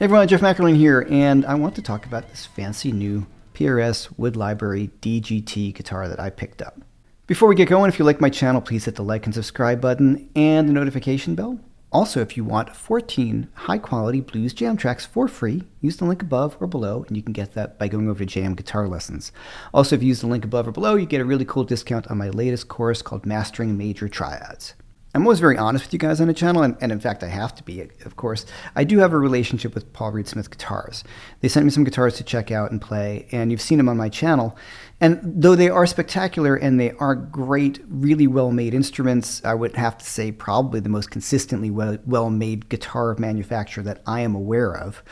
Hey everyone, Jeff McErlain here, and I want to talk about this fancy new PRS Wood Library DGT guitar that I picked up. Before we get going, if you like my channel, please hit the like and subscribe button and the notification bell. Also, if you want 14 high-quality blues jam tracks for free, use the link above or below, and you can get that by going over to Jam Guitar Lessons. Also, if you use the link above or below, you get a really cool discount on my latest course called Mastering Major Triads. I'm always very honest with you guys on the channel, and in fact I have to be, of course. I do have a relationship with Paul Reed Smith Guitars. They sent me some guitars to check out and play, and you've seen them on my channel. And though they are spectacular and they are great, really well-made instruments, I would have to say probably the most consistently well-made guitar manufacturer that I am aware of,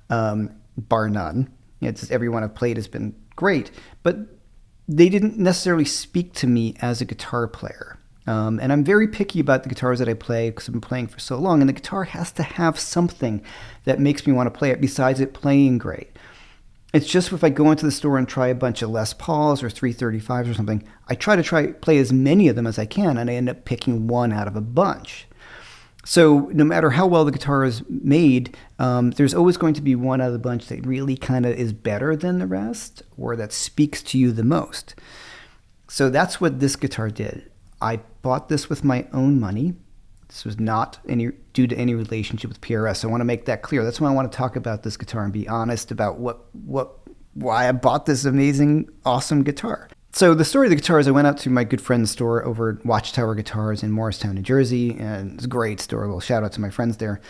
bar none. It's, everyone I've played has been great, but they didn't necessarily speak to me as a guitar player. And I'm very picky about the guitars that I play because I've been playing for so long, and the guitar has to have something that makes me want to play it besides it playing great. It's just if I go into the store and try a bunch of Les Pauls or 335s or something, I try to play as many of them as I can, and I end up picking one out of a bunch. So no matter how well the guitar is made, there's always going to be one out of the bunch that really kind of is better than the rest, or that speaks to you the most. So that's what this guitar did. I bought this with my own money. This was not due to any relationship with PRS. I want to make that clear. That's why I want to talk about this guitar and be honest about why I bought this amazing, awesome guitar. So the story of the guitar is I went out to my good friend's store over at Watchtower Guitars in Morristown, New Jersey, and it's a great store. A little shout out to my friends there.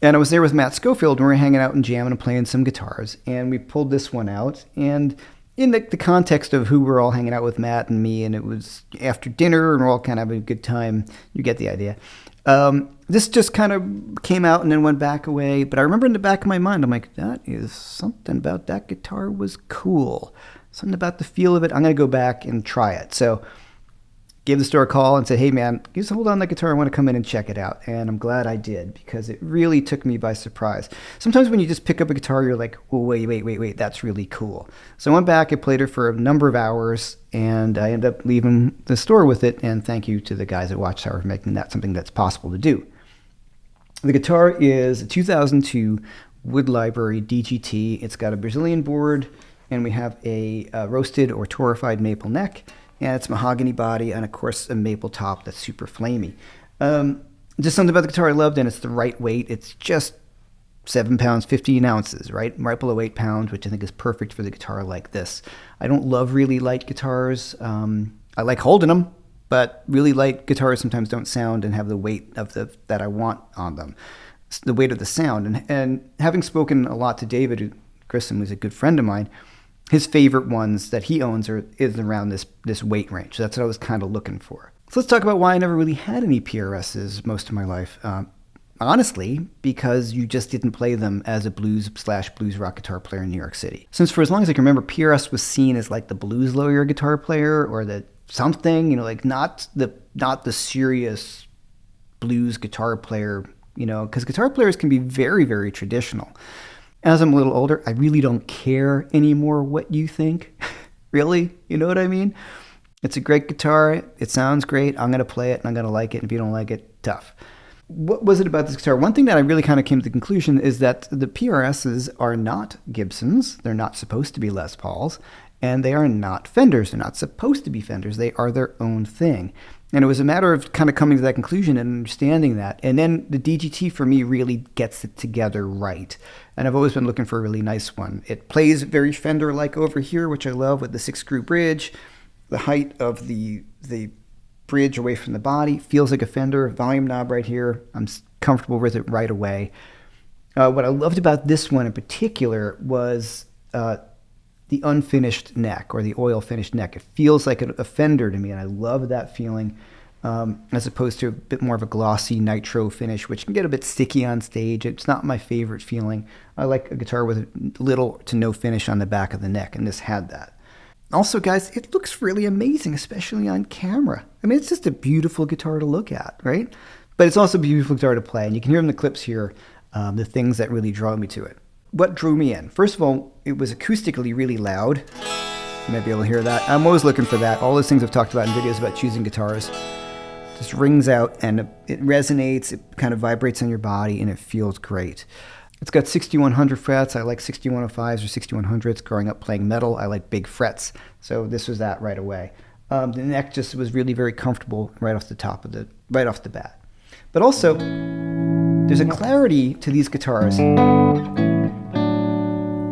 And I was there with Matt Schofield, and we were hanging out and jamming and playing some guitars. And we pulled this one out, and in the context of who we're all hanging out with, Matt and me, and it was after dinner, and we're all kind of having a good time. You get the idea. This just kind of came out and then went back away. But I remember in the back of my mind, I'm like, that is something about that guitar was cool. Something about the feel of it. I'm going to go back and try it. So gave the store a call and said, hey man, just hold on that guitar. I want to come in and check it out. And I'm glad I did, because it really took me by surprise. Sometimes when you just pick up a guitar, you're like, oh, wait, that's really cool. So I went back, I played it for a number of hours, and I ended up leaving the store with it. And thank you to the guys at Watchtower for making that something that's possible to do. The guitar is a 2002 Wood Library DGT. It's got a Brazilian board, and we have a roasted or torrefied maple neck. And it's mahogany body, and of course a maple top that's super flamey. Just something about the guitar I loved, and it's the right weight. It's just 7 pounds, 15 ounces, right below 8 pounds, which I think is perfect for the guitar like this. I don't love really light guitars. I like holding them, but really light guitars sometimes don't sound and have the weight of that I want on them. It's the weight of the sound. And having spoken a lot to David Grissom, who's a good friend of mine, his favorite ones that he owns is around this weight range. So that's what I was kind of looking for. So let's talk about why I never really had any PRSs most of my life. Honestly, because you just didn't play them as a blues rock guitar player in New York City. Since for as long as I can remember, PRS was seen as like the blues lawyer guitar player, or the something, like not the serious blues guitar player, because guitar players can be very, very traditional. As I'm a little older, I really don't care anymore what you think. Really? You know what I mean? It's a great guitar. It sounds great. I'm going to play it, and I'm going to like it. And if you don't like it, tough. What was it about this guitar? One thing that I really kind of came to the conclusion is that the PRSs are not Gibsons. They're not supposed to be Les Pauls. And they are not Fenders. They're not supposed to be Fenders. They are their own thing. And it was a matter of kind of coming to that conclusion and understanding that. And then the DGT for me really gets it together right. And I've always been looking for a really nice one. It plays very Fender-like over here, which I love, with the 6-screw bridge. The height of the bridge away from the body feels like a Fender. Volume knob right here. I'm comfortable with it right away. What I loved about this one in particular was the unfinished neck, or the oil finished neck. It feels like a Fender to me, and I love that feeling, as opposed to a bit more of a glossy nitro finish, which can get a bit sticky on stage. It's not my favorite feeling. I like a guitar with little to no finish on the back of the neck, and this had that. Also, guys, it looks really amazing, especially on camera. I mean, it's just a beautiful guitar to look at, right? But it's also a beautiful guitar to play, and you can hear in the clips here the things that really draw me to it. What drew me in? First of all, it was acoustically really loud. You might be able to hear that. I'm always looking for that. All those things I've talked about in videos about choosing guitars. Just rings out and it resonates, it kind of vibrates on your body, and it feels great. It's got 6100 frets. I like 6105s or 6100s. Growing up playing metal, I like big frets. So this was that right away. The neck just was really very comfortable right off the bat. But also, there's a clarity to these guitars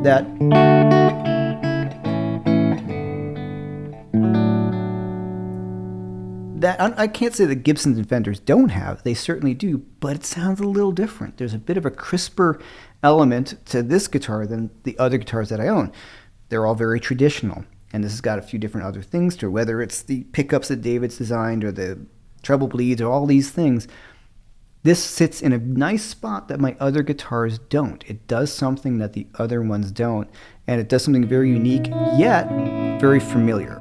that I can't say that Gibsons and Fenders don't have. They certainly do, but it sounds a little different. There's a bit of a crisper element to this guitar than the other guitars that I own. They're all very traditional, and this has got a few different other things to it, whether it's the pickups that David's designed or the treble bleeds or all these things. This sits in a nice spot that my other guitars don't. It does something that the other ones don't, and it does something very unique, yet very familiar.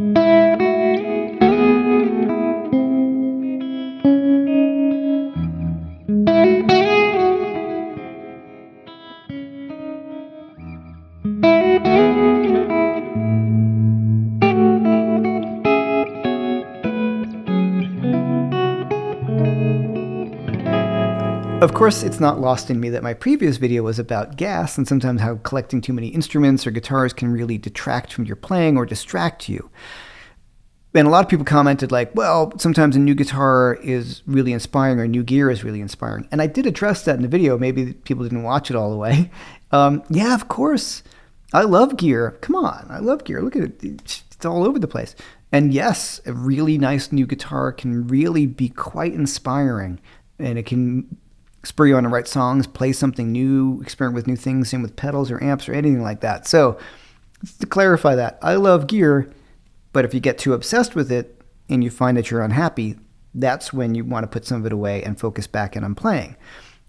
Of course, it's not lost in me that my previous video was about gas and sometimes how collecting too many instruments or guitars can really detract from your playing or distract you. And a lot of people commented like, well, sometimes a new guitar is really inspiring or new gear is really inspiring. And I did address that in the video. Maybe people didn't watch it all the way. Yeah, of course. I love gear. Come on. I love gear. Look at it. It's all over the place. And yes, a really nice new guitar can really be quite inspiring. And it can spur you on to write songs, play something new, experiment with new things, same with pedals or amps or anything like that. So to clarify that, I love gear, but if you get too obsessed with it and you find that you're unhappy, that's when you want to put some of it away and focus back in on playing.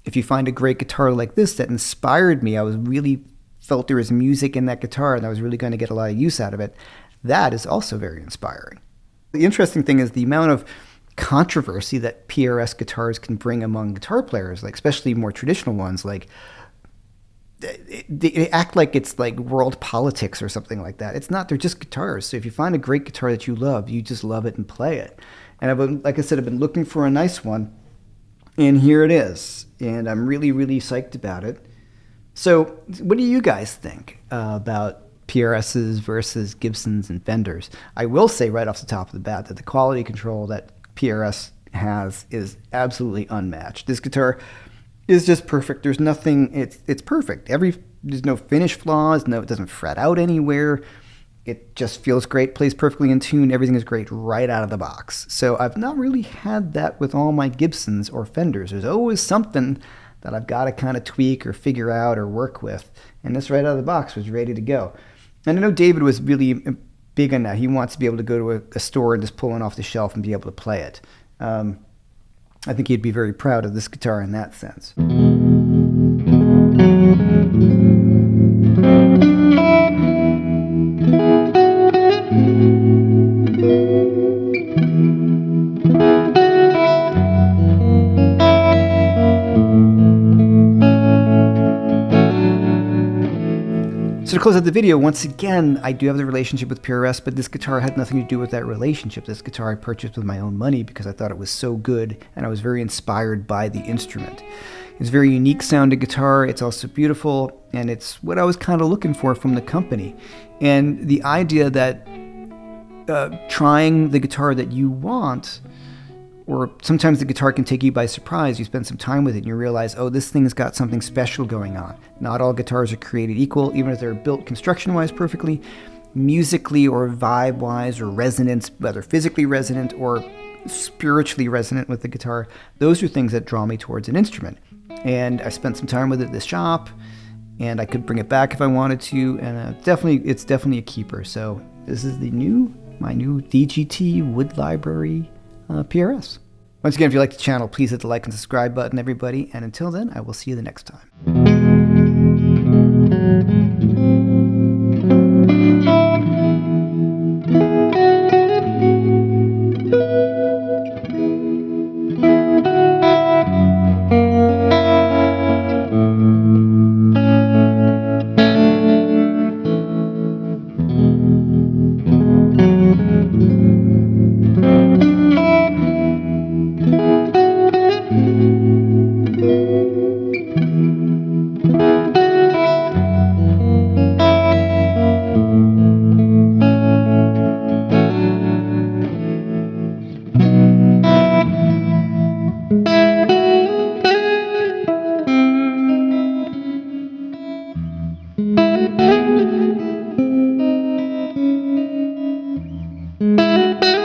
If you find a great guitar like this that inspired me, I was really felt there was music in that guitar and I was really going to get a lot of use out of it, that is also very inspiring. The interesting thing is the amount of controversy that PRS guitars can bring among guitar players, like especially more traditional ones. Like they act like it's like world politics or something like that. It's not. They're just guitars. So if you find a great guitar that you love, you just love it and play it. And like I said, I've been looking for a nice one, and here it is. And I'm really, really psyched about it. So what do you guys think about PRSs versus Gibsons and Fenders? I will say right off the top of the bat that the quality control that PRS has is absolutely unmatched. This guitar is just perfect. There's nothing, it's perfect. There's no finish flaws, it doesn't fret out anywhere. It just feels great, plays perfectly in tune. Everything is great right out of the box. So I've not really had that with all my Gibsons or Fenders. There's always something that I've got to kind of tweak or figure out or work with. And this right out of the box was ready to go. And I know David was really big on that. He wants to be able to go to a store and just pull one off the shelf and be able to play it. I think he'd be very proud of this guitar in that sense. So to close out the video, once again, I do have the relationship with PRS, but this guitar had nothing to do with that relationship. This guitar I purchased with my own money because I thought it was so good and I was very inspired by the instrument. It's a very unique sounding guitar. It's also beautiful, and it's what I was kind of looking for from the company. And the idea that trying the guitar that you want, or sometimes the guitar can take you by surprise. You spend some time with it and you realize, oh, this thing's got something special going on. Not all guitars are created equal, even if they're built construction-wise perfectly. Musically or vibe-wise or resonance, whether physically resonant or spiritually resonant with the guitar, those are things that draw me towards an instrument. And I spent some time with it at the shop, and I could bring it back if I wanted to, and it's definitely a keeper. So this is my new DGT Wood Library PRS. Once again, if you like the channel, please hit the like and subscribe button, everybody. And until then, I will see you the next time. Bye.